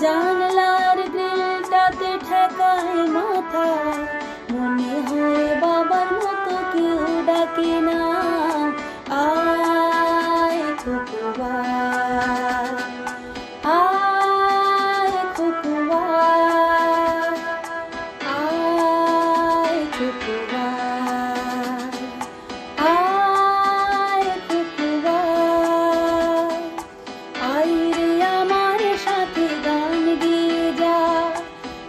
জানলার গ্রিলটাতে ঠেকায় মাথা, মনে হয় বাবার মতো কেউ ডাকে না। আয় খোকুয়া, আয় খোকুয়া, আয় খোকুয়া, আয় খোকুয়া। আয় রে আমার সাথে গান গেয়ে যা,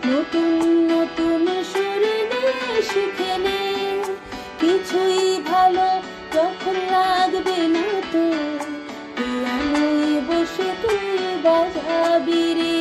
নতুন নতুন সুর দিয়ে শিখে নে। কিছুই ভালো যখন লাগবে না তো, পিয়ানোয় বসে তুই বাজাবি রে।